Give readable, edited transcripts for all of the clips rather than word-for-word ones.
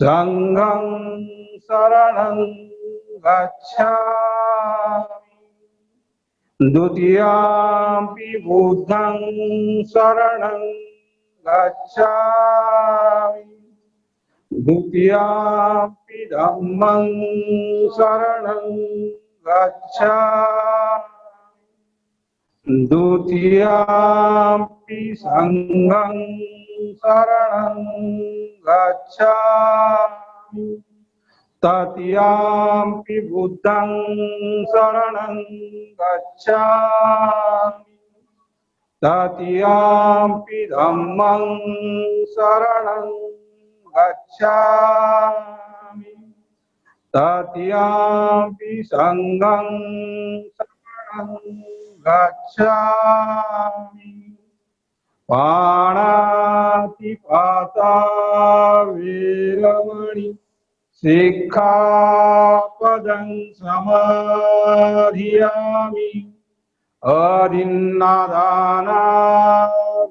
संघं शरणं गच्छामि द्वितीयंपि बुद्धं शरणं गच्छामि द्वितीयंपि धम्मं शरणं गच्छामि द्वितीयंपि संघं शरणं गच्छामि तृतीयंपि बुद्धं शरणं गच्छामि तृतीयंपि धम्मं शरणं गच्छामि तृतीयंपि संघं शरणं गच्छामि पाणातिपाता वीरमणि सिक्खापदं समाधियामि अदिन्नादाना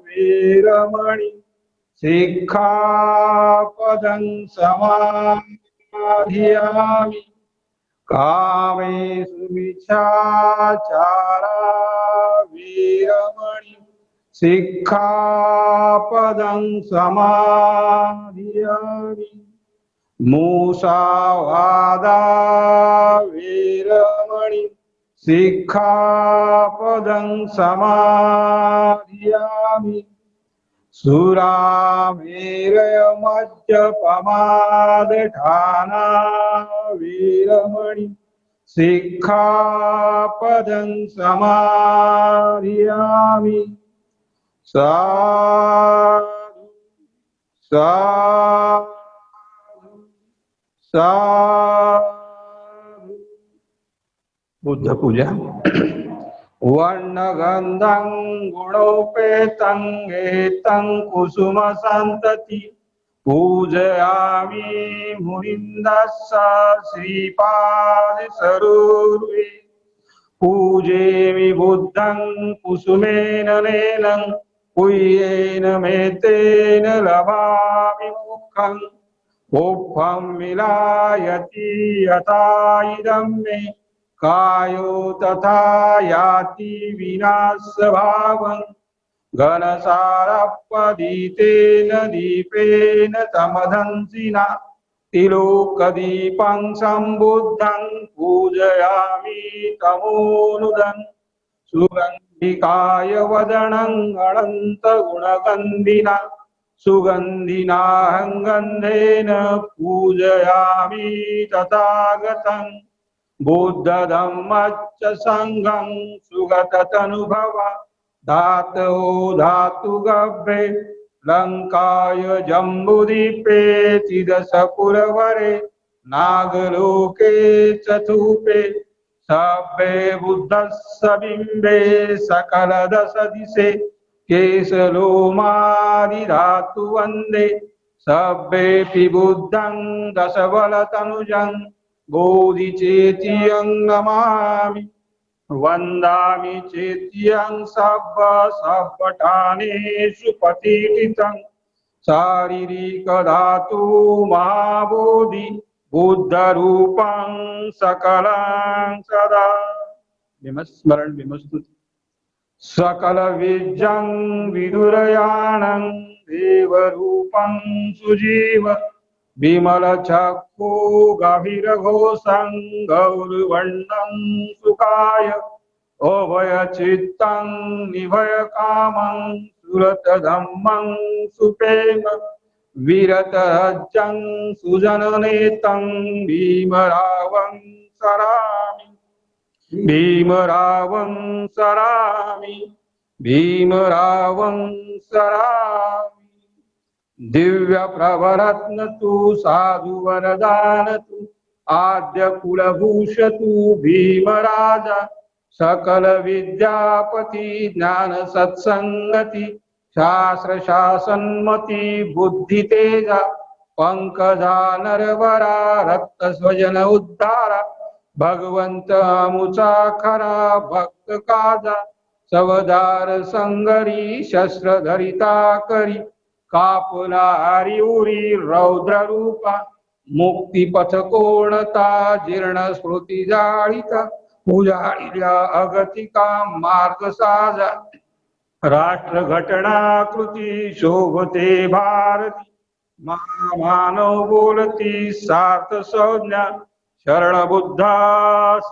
वीरमणि सिक्खापदं समाधियामि कामेषु मिच्छाचारा वीरमणि सिक्खापदं समाधियामि मूसावादा वीरमणि सिक्खापदं समाधियामि सुरामेरय मज्जपमादठाना वीरमणि सिक्खापदं समाधियामि साधु साधु साधु। बुद्ध पूजा। वर्णगंधं गुणोपेतं एतं कुसुम संतति पूजयामि मुनिन्दस्स श्रीपाद सरोरुहे पूजेमि बुद्धं कुसुमेन नेनं पुय्येन मेतेन लभामि मुखं पुष्पं मिलायति यथा इदं मे कायो तथा याति विनाशभावं घनसारपदितेन दीपेन तमदंसिना तिलोकदीपं सम्बुद्धं पूजयामि तमोनुदं सुगन्धिकाय वदनं अनन्तगुणगन्धिना सुगन्धिना गन्धेन पूजयामि तथागतं बुद्धधम्मच्च संघं सुगततनुभवा धातो धातुगव्ये लंकाय जम्बुदीपे चिदशपुरवरे नागलोके चतुपे सभ्ये बुद्धस्य बिम्बे सकल दश दिशे केशलोमादिधातु वन्दे सभ्येऽपि बुद्धं दशबलतनुजं बोधिचेत्यं नमामि वन्दामि चेत्यं सब्बठानेषु पतितं शारीरिकधातु महाबोधि बुद्धरूपं सकलं सदा विमस्मरण विमस्तु सकलविज्जं विदुरयाणं देवरूपं सुजीव विमलचक्षु गभीरघोषं गौरवर्णं सुखाय अभयचित्तं निभयकामं सुरतधम्मं सुप्रेम विरतरज्जं सुजननेतं भीमरावं सरामि भीमरावं सरामि भीमरावं सरामि दिव्य प्रवरत्न तु साधु वरदान तु आद्य कुलभूषतु भीमराजा सकल विद्यापति ज्ञान सत्संगति शास्त्र शासनमति बुद्धि तेजा पंकजा नरवरा रक्त स्वजन उद्धारा भगवंत मुचाखरा भक्त काजा सवदार संगरी शस्त्र धरिता करी कापुला हरिउरी रौद्र रूपा मुक्ती पथ कोणता जीर्ण स्मृती जाळीता उजाळील्या अगतिका मार्ग साजा राष्ट्र घटना कृती शोभते भारती मानव बोलती सार्थ संज्ञा शरण बुद्धास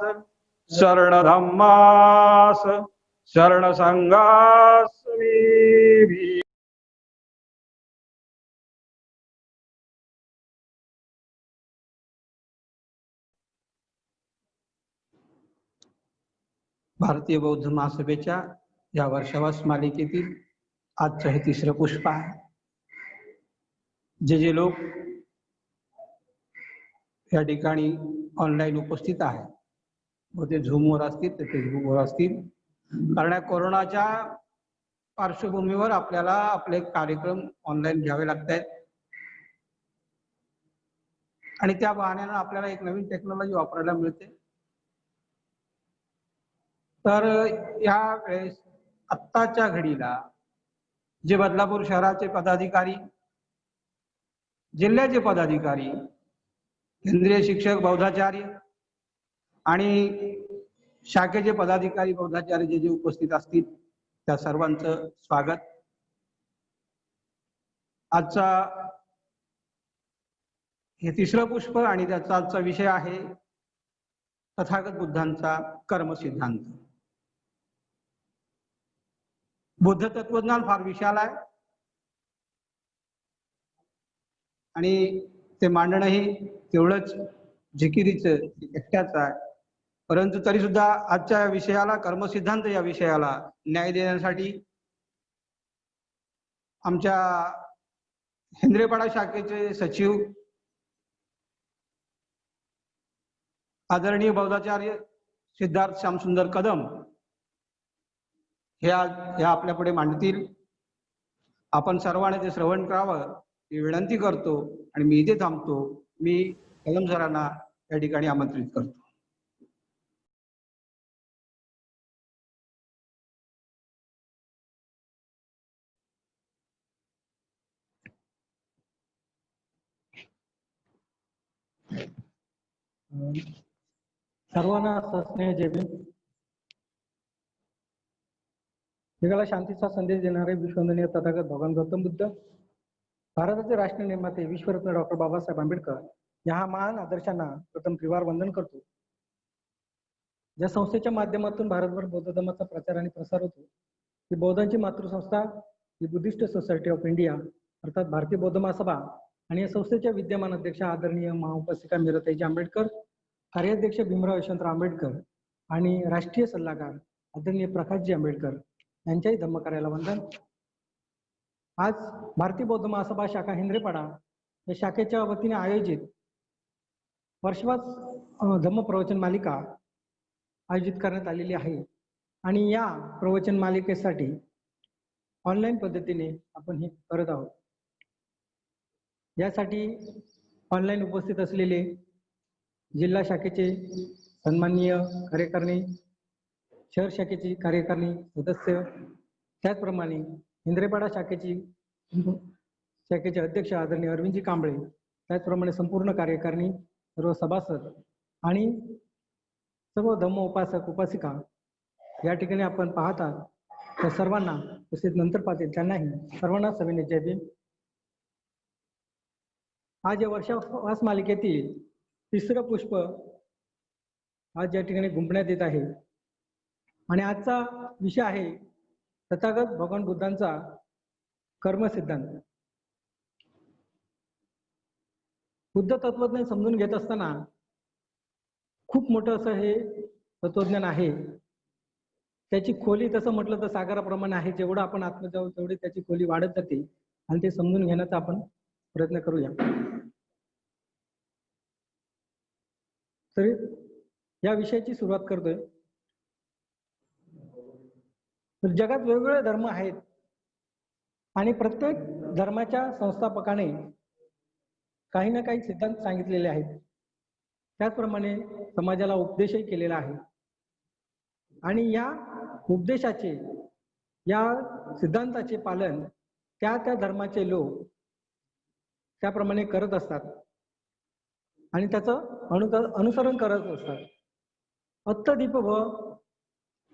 शरण धम्मास शरण संघास मी भारतीय बौद्ध महासभेच्या या वर्षावास मालिकेतील आजचं हे तिसरं पुष्प आहे. जे लोक या ठिकाणी ऑनलाईन उपस्थित आहेत व ते झूमवर असतील ते फेसबुकवर असतील, कारण या कोरोनाच्या पार्श्वभूमीवर आपल्याला आपले कार्यक्रम ऑनलाईन घ्यावे लागत आहेत आणि त्या बहाण्यानं आपल्याला एक नवीन टेक्नॉलॉजी वापरायला मिळते. तर या वेळेस आत्ताच्या घडीला जे बदलापूर शहराचे पदाधिकारी, जिल्ह्याचे पदाधिकारी, केंद्रीय शिक्षक बौद्धाचार्य आणि शाखेचे पदाधिकारी बौद्धाचार्य जे उपस्थित असतील त्या सर्वांचं स्वागत. आजचा हे तिसरं पुष्प आणि त्याचा आजचा विषय आहे तथागत बुद्धांचा कर्मसिद्धांत. बुद्ध तत्वज्ञान फार विशाल आहे आणि ते मांडणंही तेवढंच जिकिरीचं एकट्याचं आहे. परंतु तरी सुद्धा आजच्या विषयाला, कर्मसिद्धांत या विषयाला न्याय देण्यासाठी आमच्या हेंद्रेपाडा शाखेचे सचिव आदरणीय बौद्धाचार्य सिद्धार्थ श्यामसुंदर कदम हे आपल्या पुढे मांडतील. आपण सर्वांनी ते श्रवण करावं ही विनंती करतो आणि मी इथे थांबतो. मी कदम सरांना या ठिकाणी आमंत्रित करतो. सर्वांना स्नेह जय भीम. जगाला शांतीचा संदेश देणारे विश्ववंदनीय तथागत भगवान गौतम बुद्ध, भारताचे राष्ट्रीय निर्माते विश्वरत्न डॉक्टर बाबासाहेब आंबेडकर या महान आदर्शांना प्रथम त्रिवार वंदन करतो. ज्या संस्थेच्या माध्यमातून भारतभर बौद्ध धर्माचा प्रचार आणि प्रसार होतो ही बौद्धांची मातृसंस्था ही बुद्धिस्ट सोसायटी ऑफ इंडिया अर्थात भारतीय बौद्ध महासभा आणि या संस्थेच्या विद्यमान अध्यक्ष आदरणीय महाउपासिका मीराताईजी आंबेडकर, कार्याध्यक्ष भीमराव यशवंतराव आंबेडकर आणि राष्ट्रीय सल्लागार आदरणीय प्रकाशजी आंबेडकर यांच्याही धम्मकार्याला वंदन. आज भारतीय बौद्ध महासभा शाखा हेंद्रेपाडा या शाखेच्या वतीने आयोजित वर्षवास धम्म प्रवचन मालिका आयोजित करण्यात आलेली आहे आणि या प्रवचन मालिकेसाठी ऑनलाईन पद्धतीने आपण हे करत आहोत. यासाठी ऑनलाईन उपस्थित असलेले जिल्हा शाखेचे सन्माननीय कार्यकारिणी, शहर शाखेची कार्यकारिणी सदस्य, त्याचप्रमाणे हिंद्रेपाडा शाखेचे अध्यक्ष आदरणीय अरविंदजी कांबळे, त्याचप्रमाणे संपूर्ण कार्यकारिणी, सर्व सभासद आणि सर्व धम्म उपासक उपासिका या ठिकाणी आपण पाहतात त्या सर्वांना, तसेच नंतर पाहतील त्यांनाही सर्वांना सविनय जय भीम. आज या वर्षावास मालिकेतील तिसरं पुष्प आज या ठिकाणी गुंफण्यात येत आहे आणि आजचा विषय आहे तथागत भगवान बुद्धांचा कर्मसिद्धांत. बुद्ध तत्वज्ञान समजून घेत असताना खूप मोठं असं हे तत्वज्ञान आहे. त्याची खोली तसं म्हटलं तर सागराप्रमाणे आहे. जेवढं आपण आत्म जाऊ तेवढी त्याची खोली वाढत जाते आणि ते समजून घेण्याचा आपण प्रयत्न करूया. तरी या विषयाची सुरुवात करतोय. तर जगात वेगवेगळे धर्म आहेत आणि प्रत्येक धर्माच्या संस्थापकाने काही ना काही सिद्धांत सांगितलेले आहेत. त्याचप्रमाणे समाजाला उपदेशही केलेला आहे आणि या उपदेशाचे, या सिद्धांताचे पालन त्या त्या धर्माचे लोक त्याप्रमाणे करत असतात. आणि त्याचं अनुसरण करत असतात. अत्तदीप व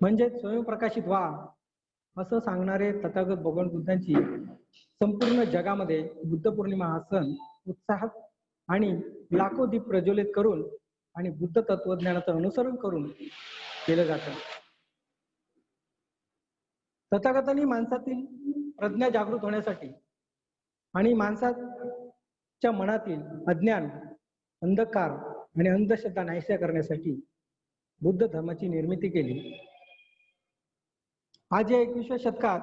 म्हणजे स्वयंप्रकाशित व्हा असं सांगणारे तथागत भगवान बुद्धांची संपूर्ण जगामध्ये बुद्ध पौर्णिमा हा सण उत्साहात आणि लाखो दीप प्रज्वलित करून आणि बुद्ध तत्वज्ञानाचं अनुसरण करून केलं जातं. तथागतांनी माणसातील प्रज्ञा जागृत होण्यासाठी आणि माणसाच्या मनातील अज्ञान, अंधकार आणि अंधश्रद्धा नाहीशा करण्यासाठी बुद्ध धर्माची निर्मिती केली. आज या 21व्या शतकात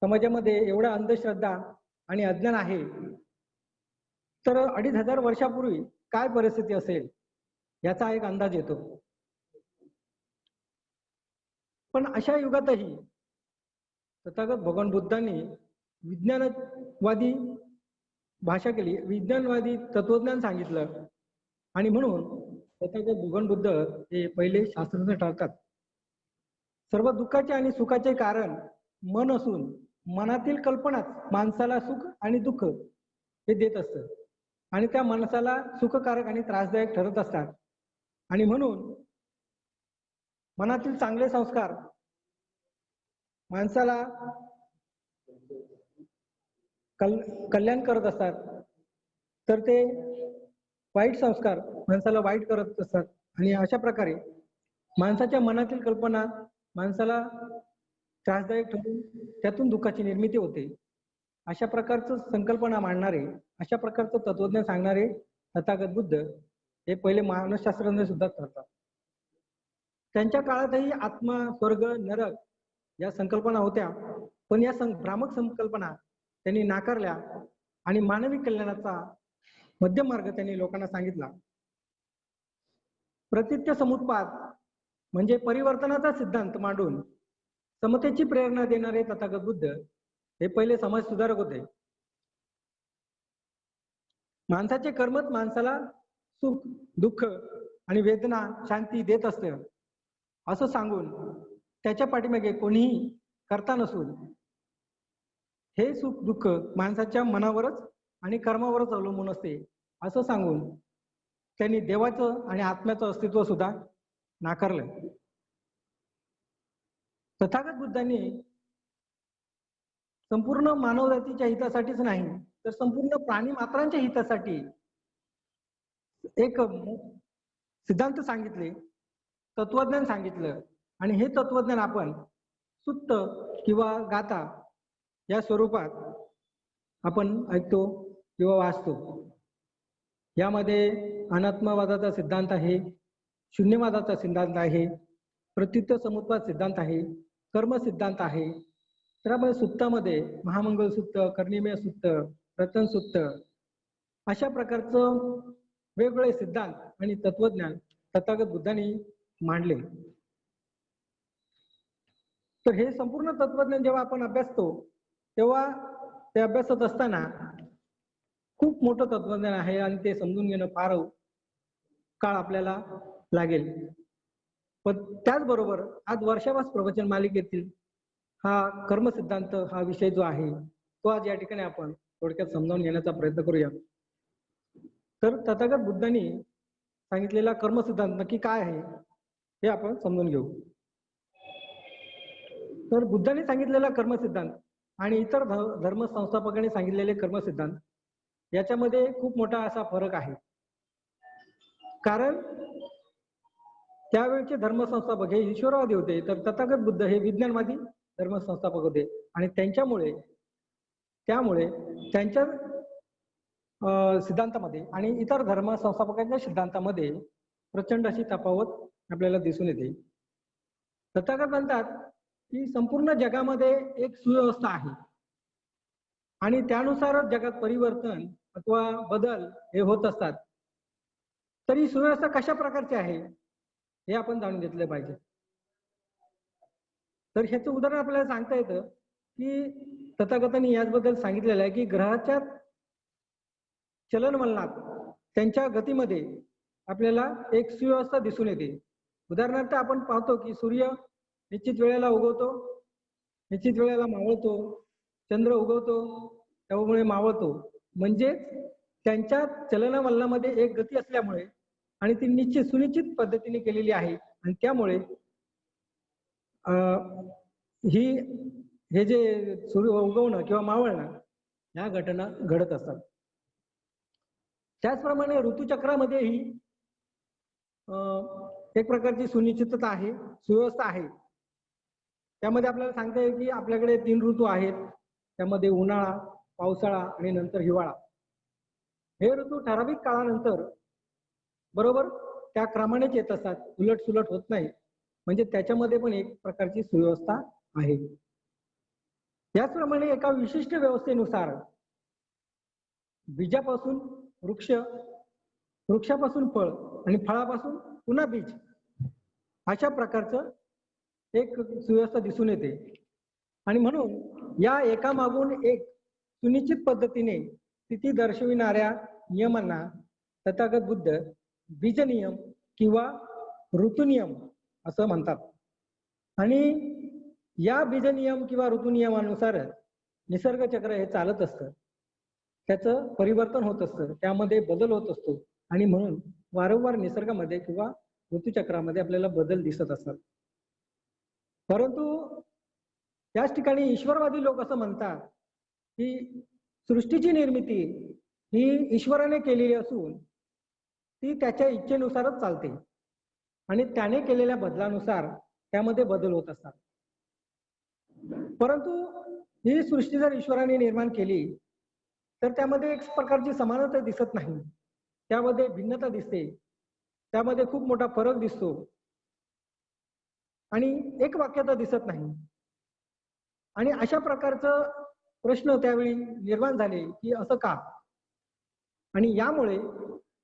समाजामध्ये एवढा अंधश्रद्धा आणि अज्ञान आहे, तर 2500 वर्षापूर्वी काय परिस्थिती असेल याचा एक अंदाज येतो. पण अशा युगातही तथागत भगवान बुद्धांनी विज्ञानवादी भाषा केली, विज्ञानवादी तत्वज्ञान सांगितलं आणि म्हणून तथागत भगवान बुद्ध हे पहिले शास्त्रज्ञ ठरतात. सर्व दुःखाचे आणि सुखाचे कारण मन असून मनातील कल्पनाच माणसाला सुख आणि दुःख हे देत असतं आणि त्या माणसाला सुखकारक आणि त्रासदायक ठरत असतात. आणि म्हणून मनातील चांगले संस्कार माणसाला कल्याण करत असतात, तर ते वाईट संस्कार माणसाला वाईट करत असतात. आणि अशा प्रकारे माणसाच्या मनातील कल्पना माणसाला त्रासदायक ठरून त्यातून दुःखाची निर्मिती होते. अशा प्रकारचं संकल्पना मांडणारे, अशा प्रकारचं तत्वज्ञान सांगणारे तथागत बुद्ध हे पहिले मानसशास्त्रज्ञ सुद्धा ठरतात. त्यांच्या काळातही आत्मा, स्वर्ग, नरक या संकल्पना होत्या, पण या भ्रामक संकल्पना त्यांनी नाकारल्या आणि मानवी कल्याणाचा मध्यम मार्ग त्यांनी लोकांना सांगितला. प्रतित्य समुत्पाद म्हणजे परिवर्तनाचा सिद्धांत मांडून समतेची प्रेरणा देणारे तथागत बुद्ध हे पहिले समाज सुधारक होते. माणसाचे कर्मच माणसाला सुख, दुःख आणि वेदना, शांती देत असते असं सांगून त्याच्या पाठीमागे कोणीही कर्ता नसून हे सुख दुःख माणसाच्या मनावरच आणि कर्मावरच अवलंबून असते असं सांगून त्यांनी देवाचं आणि आत्म्याचं अस्तित्व सुद्धा नाकारलं. तथागत बुद्धांनी संपूर्ण मानवजातीच्या हितासाठीच नाही, तर संपूर्ण प्राणी मात्रांच्या हितासाठी एक सिद्धांत सांगितले, तत्वज्ञान सांगितलं. आणि हे तत्वज्ञान आपण सुत्त किंवा गाथा या स्वरूपात आपण ऐकतो किंवा वाचतो. यामध्ये अनात्मवादाचा सिद्धांत आहे, शून्यवादाचा सिद्धांत आहे, प्रत्युत्तर समुत्पाद सिद्धांत आहे, कर्म सिद्धांत आहे. तर आपण सुत्तामध्ये महामंगल सुत्त, कर्णिमेय सुत्त, रतन सुत्त अशा प्रकारचं वेगवेगळे सिद्धांत आणि तत्वज्ञान तथागत बुद्धांनी मांडले. तर हे संपूर्ण तत्वज्ञान जेव्हा आपण अभ्यासतो तेव्हा ते अभ्यासत असताना खूप मोठं तत्वज्ञान आहे आणि ते समजून घेणं फार काळ आपल्याला लागेल. पण त्याचबरोबर आज वर्षावास प्रवचन मालिकेतील हा कर्मसिद्धांत हा विषय जो आहे तो आज या ठिकाणी आपण थोडक्यात समजावून घेण्याचा प्रयत्न करूया. तर तथागत बुद्धांनी सांगितलेला कर्मसिद्धांत नक्की काय आहे हे आपण समजून घेऊ. तर बुद्धांनी सांगितलेला कर्मसिद्धांत आणि इतर धर्म संस्थापकांनी सांगितलेले कर्मसिद्धांत याच्यामध्ये खूप मोठा असा फरक आहे. कारण त्यावेळचे धर्मसंस्थापक हे ईश्वरवादी होते, तर तथागत बुद्ध हे विज्ञानवादी धर्मसंस्थापक होते. आणि त्यामुळे त्यांच्या सिद्धांतामध्ये आणि इतर धर्म संस्थापकांच्या सिद्धांतामध्ये प्रचंड अशी तफावत आपल्याला दिसून येते. तथागत म्हणतात की संपूर्ण जगामध्ये एक सुव्यवस्था आहे आणि त्यानुसारच जगात परिवर्तन अथवा बदल हे होत असतात. तर ही सुव्यवस्था कशा प्रकारची आहे हे आपण जाणून घेतले पाहिजे. तर ह्याचं उदाहरण आपल्याला सांगता येतं की तथागतांनी याचबद्दल सांगितलेलं आहे की ग्रहाच्या चलनवलनात त्यांच्या गतीमध्ये आपल्याला एक सुव्यवस्था दिसून येते. उदाहरणार्थ आपण पाहतो की सूर्य निश्चित वेळेला उगवतो, निश्चित वेळेला मावळतो, चंद्र उगवतो त्यामुळे मावळतो, म्हणजेच त्यांच्या चलनवलनामध्ये एक गती असल्यामुळे आणि ती निश्चित सुनिश्चित पद्धतीने केलेली आहे आणि त्यामुळे ही हे जे सूर्य उगवणं किंवा मावळणं ह्या घटना घडत असतात. त्याचप्रमाणे ऋतुचक्रामध्येही एक प्रकारची सुनिश्चितता आहे, सुव्यवस्था आहे. त्यामध्ये आपल्याला सांगता येईल की आपल्याकडे 3 ऋतू आहेत. त्यामध्ये उन्हाळा, पावसाळा आणि नंतर हिवाळा. हे ऋतू ठराविक काळानंतर बरोबर त्या क्रमानेच येत असतात, उलट-सुलट होत नाही. म्हणजे त्याच्यामध्ये पण एक प्रकारची सुव्यवस्था आहे. त्याचप्रमाणे एका विशिष्ट व्यवस्थेनुसार बीजापासून वृक्ष, वृक्षापासून फळ आणि फळापासून पुन्हा बीज अशा प्रकारचं एक सुव्यवस्था दिसून येते. आणि म्हणून या एकामागून एक सुनिश्चित पद्धतीने स्थिती दर्शविणाऱ्या नियमांना तथागत बुद्ध बीजनियम किंवा ऋतुनियम असं म्हणतात. आणि या बीजनियम किंवा ऋतुनियमानुसार निसर्ग चक्र हे चालत असतं, त्याचं परिवर्तन होत असतं, त्यामध्ये बदल होत असतो आणि म्हणून वारंवार निसर्गामध्ये किंवा ऋतुचक्रामध्ये आपल्याला बदल दिसत असतात. परंतु त्याच ठिकाणी ईश्वरवादी लोक असं म्हणतात की सृष्टीची निर्मिती ही ईश्वराने केलेली असून ती त्याच्या इच्छेनुसारच चालते आणि त्याने केलेल्या बदलानुसार त्यामध्ये बदल होत असतात. परंतु ही सृष्टी जर ईश्वराने निर्माण केली तर त्यामध्ये एक प्रकारची समानता दिसत नाही, त्यामध्ये भिन्नता दिसते, त्यामध्ये खूप मोठा फरक दिसतो आणि एक वाक्यता दिसत नाही. आणि अशा प्रकारचं प्रश्न त्यावेळी निर्माण झाले की असं का. आणि यामुळे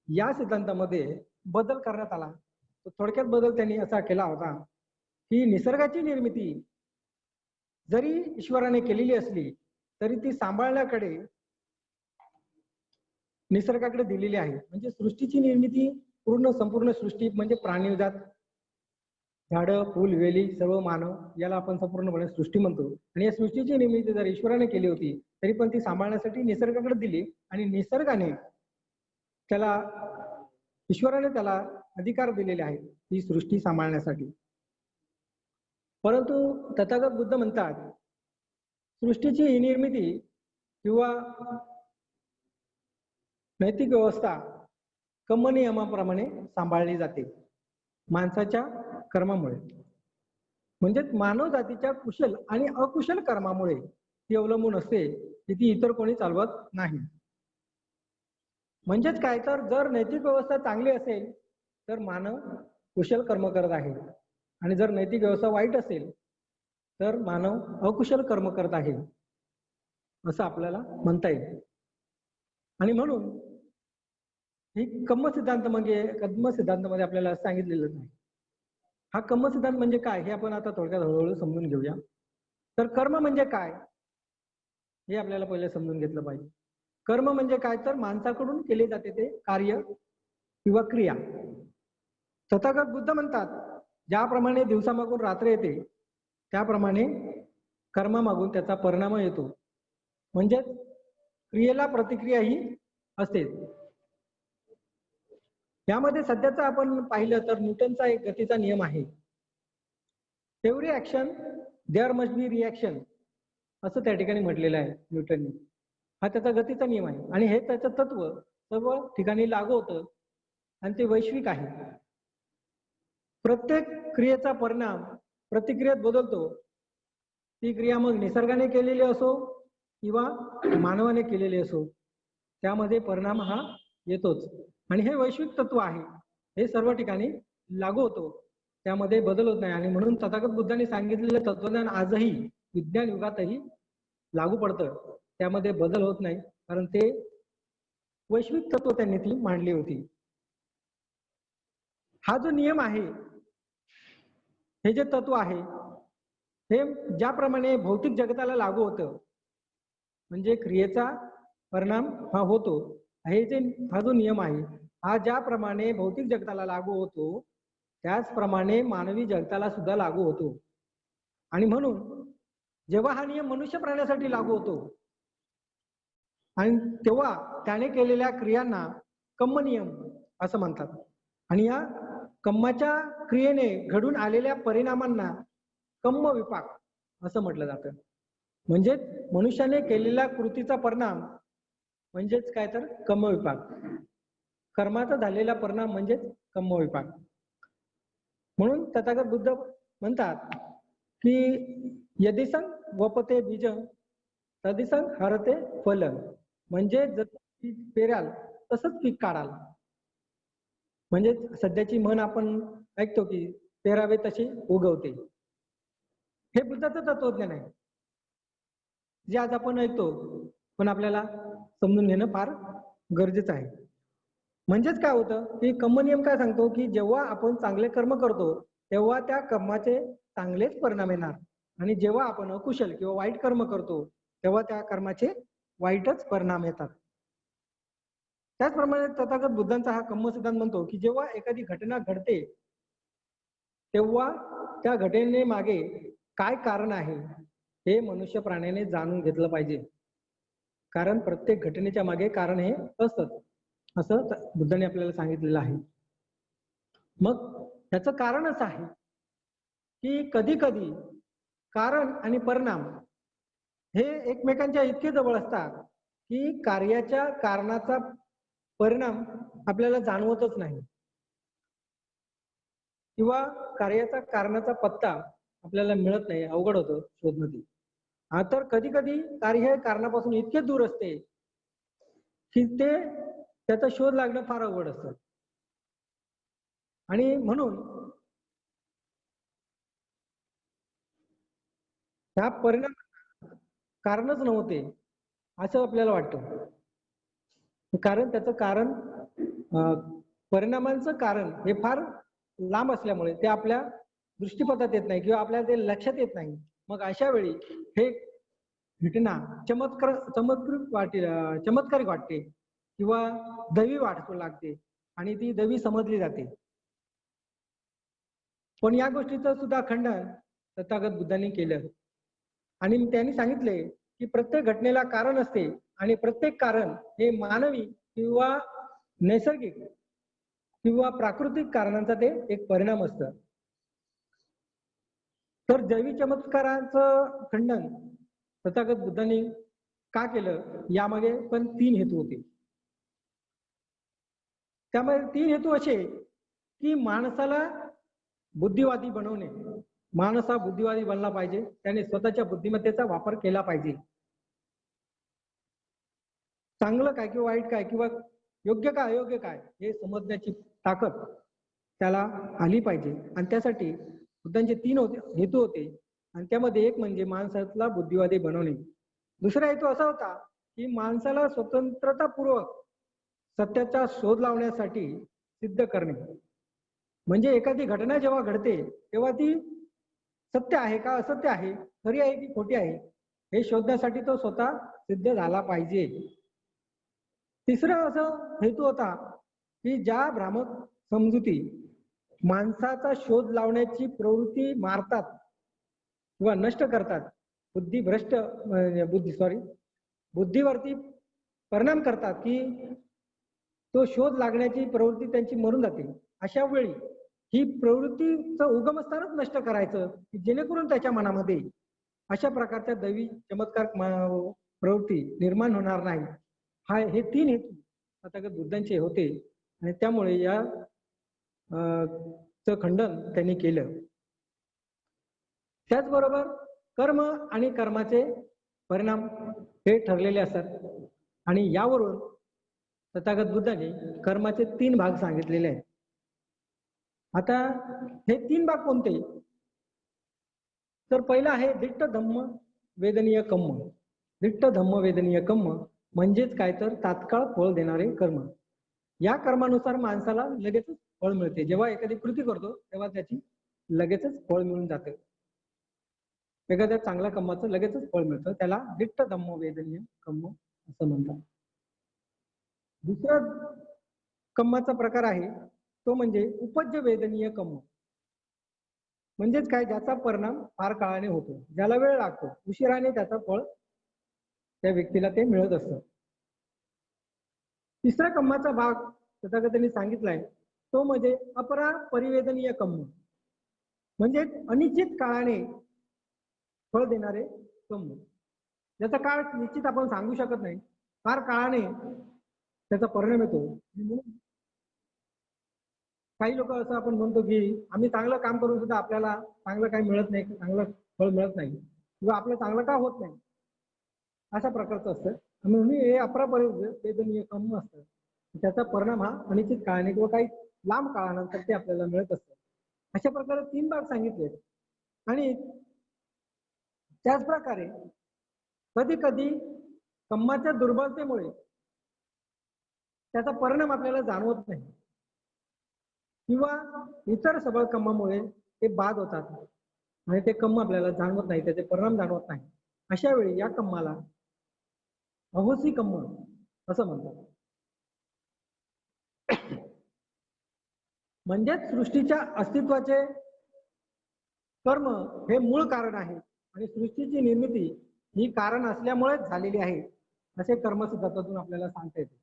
या सिद्धांतामध्ये बदल करण्यात आला. थोडक्यात बदल त्यांनी असा केला होता की निसर्गाची निर्मिती जरी ईश्वराने केलेली असली तरी ती सांभाळण्याकडे निसर्गाकडे दिलेली आहे. म्हणजे सृष्टीची निर्मिती संपूर्ण सृष्टी म्हणजे प्राणीजात, झाडं, फूल, वेली, सर्व मानव याला आपण संपूर्णपणे सृष्टी म्हणतो. आणि या सृष्टीची निर्मिती जर ईश्वराने केली होती तरी पण ती सांभाळण्यासाठी निसर्गाकडे दिली आणि निसर्गाने ईश्वराने त्याला अधिकार दिलेले आहेत ही सृष्टी सांभाळण्यासाठी. परंतु तथागत बुद्ध म्हणतात सृष्टीची ही निर्मिती किंवा नैतिक व्यवस्था कर्मनियमाप्रमाणे सांभाळली जाते माणसाच्या कर्मामुळे. म्हणजे मानव जातीच्या कुशल आणि अकुशल कर्मामुळे ती अवलंबून असते की ती इतर कोणी चालवत नाही. म्हणजेच काय तर जर नैतिक व्यवस्था चांगली असेल तर मानव कुशल कर्म करत आहे आणि जर नैतिक व्यवस्था वाईट असेल तर मानव अकुशल कर्म करत आहे असं आपल्याला म्हणता येईल. आणि म्हणून ही कम्म सिद्धांतामध्ये आपल्याला सांगितलेलं नाही. हा कम्म सिद्धांत म्हणजे काय हे आपण आता थोडक्यात हळूहळू समजून घेऊया. तर कर्म म्हणजे काय हे आपल्याला पहिले समजून घेतलं पाहिजे. कर्म म्हणजे काय तर माणसाकडून केले जाते ते कार्य किंवा क्रिया. तथागत बुद्ध म्हणतात ज्याप्रमाणे दिवसामागून रात्र येते त्याप्रमाणे कर्मामागून त्याचा परिणाम येतो. म्हणजे क्रियेला प्रतिक्रिया ही असते. यामध्ये सध्याचा आपण पाहिलं तर न्यूटनचा एक गतीचा नियम आहे. Every action there must be reaction असं त्या ठिकाणी म्हटलेलं आहे न्यूटनने. हा त्याचा गतीचा नियम आहे आणि हे त्याचं तत्व सर्व ठिकाणी लागू होतं आणि ते वैश्विक आहे. प्रत्येक क्रियेचा परिणाम प्रतिक्रियेत बदलतो. ती क्रिया मग निसर्गाने केलेली असो किंवा मानवाने केलेली असो त्यामध्ये परिणाम हा येतोच. आणि हे वैश्विक तत्व आहे, हे सर्व ठिकाणी लागू होतो, त्यामध्ये बदल होत नाही. आणि म्हणून तथागत बुद्धांनी सांगितलेलं तत्वज्ञान आजही विज्ञान युगातही लागू पडतं, त्यामध्ये बदल होत नाही कारण ते वैश्विक तत्व त्यांनी ती मांडली होती. हा जो नियम आहे, हे जे तत्व आहे हे ज्याप्रमाणे भौतिक जगताला लागू होतं म्हणजे क्रियेचा परिणाम हा होतो. हा जो नियम आहे हा ज्याप्रमाणे भौतिक जगताला लागू होतो त्याचप्रमाणे मानवी जगताला सुद्धा लागू होतो. आणि म्हणून जेव्हा हा नियम मनुष्य प्राण्यासाठी लागू होतो आणि तेव्हा त्याने केलेल्या क्रियांना कर्मनियम असं म्हणतात. आणि या कर्माच्या क्रियेने घडून आलेल्या परिणामांना कर्मविपाक असं म्हटलं जातं. म्हणजेच मनुष्याने केलेल्या कृतीचा परिणाम म्हणजेच काय तर कर्मविपाक. कर्माचा झालेला परिणाम म्हणजेच कर्मविपाक. म्हणून तथागत बुद्ध म्हणतात की यदिसं वपते बीज तदिसं हरते फल. म्हणजे जसं पीक पेराल तसंच पीक काढाल. म्हणजे सध्याची म्हण आपण ऐकतो की पेरावे तसे उगवते. हे बुद्धाचं तत्वज्ञान आहे, जे आज आपण ऐकतो, पण आपल्याला समजून घेणं फार गरजेचं आहे. म्हणजेच काय होतं की कर्मनियम काय सांगतो की जेव्हा आपण चांगले कर्म करतो तेव्हा त्या कर्माचे चांगलेच परिणाम येणार, आणि जेव्हा आपण अकुशल किंवा वाईट कर्म करतो तेव्हा त्या कर्माचे वाईटच परिणाम येतात. त्याचप्रमाणे तथागत बुद्धांचा हा कर्म सिद्धांत म्हणतो की जेव्हा एखादी घटना घडते तेव्हा त्या घटने मागे काय कारण आहे हे मनुष्य प्राण्याने जाणून घेतलं पाहिजे. कारण प्रत्येक घटनेच्या मागे कारण हे असतं, असं बुद्धांनी आपल्याला सांगितलेलं आहे. मग त्याचं कारण असं आहे की कधी कधी कारण आणि परिणाम हे एकमेकांच्या इतके जवळ असतात की कार्याच्या कारणाचा परिणाम आपल्याला जाणवतच नाही, किंवा कार्याचा कारणाचा पत्ता आपल्याला मिळत नाही, अवघड होतं शोधणं ते. हा तर कधी कधी कार्य हे कारणापासून इतके दूर असते की ते त्याचा शोध लागणं फार अवघड असतं. आणि म्हणून ह्या परिणाम कारणच नव्हते असं आपल्याला वाटतं. कारण त्याचं कारण परिणामांचं कारण हे फार लांब असल्यामुळे ते आपल्या दृष्टीपथात येत नाही किंवा आपल्याला ते लक्षात येत नाही. मग अशा वेळी हे घटना चमत्कारिक वाटते किंवा दैवी वाटू लागते आणि ती दैवी समजली जाते. पण या गोष्टीचं सुद्धा खंडन तथागत बुद्धांनी केलं आणि त्यांनी सांगितले की प्रत्येक घटनेला कारण असते आणि प्रत्येक कारण हे मानवी किंवा नैसर्गिक किंवा प्राकृतिक कारणांचा ते एक परिणाम असतं. तर दैवी चमत्काराचं खंडन तथागत बुद्धांनी का केलं यामागे पण 3 हेतू होते. त्यामुळे 3 हेतू असे की माणसाला बुद्धिवादी बनवणे. माणूस हा बुद्धिवादी बनला पाहिजे, त्याने स्वतःच्या बुद्धिमत्तेचा वापर केला पाहिजे. चांगलं काय किंवा वाईट काय किंवा योग्य काय अयोग्य काय हे समजण्याची ताकद त्याला आली पाहिजे. आणि त्यासाठी बुद्धांचे 3 हेतू होते, आणि त्यामध्ये एक म्हणजे माणसाला बुद्धिवादी बनवणे. दुसरा हेतू असा होता की माणसाला स्वतंत्रतापूर्वक सत्याचा शोध लावण्यासाठी सिद्ध करणे. म्हणजे एखादी घटना जेव्हा घडते तेव्हा ती सत्य आहे का असत्य आहे, खरी आहे की खोटी आहे हे शोधण्यासाठी तो स्वतः सिद्ध झाला पाहिजे. तिसरं असं हेतू होता की ज्या भ्रामक समजुती माणसाचा शोध लावण्याची प्रवृत्ती मारतात किंवा नष्ट करतात, बुद्धीवरती परिणाम करतात की तो शोध लागण्याची प्रवृत्ती त्यांची मरून जाते. अशा वेळी ही प्रवृत्तीचं उगमस्थानच नष्ट करायचं की जेणेकरून त्याच्या मनामध्ये अशा प्रकारच्या दैवी चमत्कार प्रवृत्ती निर्माण होणार नाही. हे 3 हेतू तथागत बुद्धांचे होते आणि त्यामुळे या चं खंडन त्यांनी केलं. त्याचबरोबर कर्म आणि कर्माचे परिणाम हे ठरलेले असतात आणि यावरून तथागत बुद्धांनी कर्माचे 3 भाग सांगितलेले आहेत. आता हे 3 भाग कोणते? तर पहिला आहे दिट्ट धम्म वेदनीय कर्म. दिट्ट धम्म वेदनीय कर्म म्हणजेच काय तर तात्काळ फळ देणारे कर्म. या कर्मानुसार माणसाला लगेचच फळ मिळते. जेव्हा एखादी कृती करतो तेव्हा त्याची लगेचच फळ मिळून जातं. एखाद्या चांगल्या कर्माचं लगेचच फळ मिळतं, त्याला दिट्ट धम्म वेदनीय कर्म असं म्हणतात. दुसरा कर्माचा प्रकार आहे तो म्हणजे उपज्य वेदनीय कर्म. म्हणजेच काय, ज्याचा परिणाम फार काळाने होतो, ज्याला वेळ लागतो, उशिराने त्याचं फळ त्या व्यक्तीला ते मिळत असतं. तिसऱ्या कम्माचा भाग तथागतांनी सांगितलाय तो म्हणजे अपरा परिवेदनीय कम्म, म्हणजे अनिश्चित काळाने फळ देणारे कम्म. ज्याचा काळ निश्चित आपण सांगू शकत नाही, फार काळाने त्याचा परिणाम येतो. काही लोक असं आपण म्हणतो की आम्ही चांगलं काम करून सुद्धा आपल्याला चांगलं काही मिळत नाही, चांगलं फळ मिळत नाही, किंवा आपलं चांगलं का होत नाही, अशा प्रकारचं असतं. म्हणून हे अपरापरिवेदनीय कम्म असतं. त्याचा परिणाम हा अनिश्चित काळाने किंवा काही लांब काळानंतर ते आपल्याला मिळत असतं. अशा प्रकारे 3 भाग सांगितले. आणि त्याच प्रकारे कधी कधी कम्माच्या दुर्बलतेमुळे त्याचा परिणाम आपल्याला जाणवत नाही, किंवा इतर सबळ कम्मामुळे ते बाद होतात आणि ते कम्म आपल्याला जाणवत नाही, त्याचे परिणाम जाणवत नाही. अशा वेळी या कम्माला अहोसी कम्म असं म्हणतात. म्हणजेच सृष्टीच्या अस्तित्वाचे कर्म हे मूळ कारण आहे आणि सृष्टीची निर्मिती ही कारण असल्यामुळेच झालेली आहे, असे कर्मसिद्धांतातून आपल्याला सांगता येते.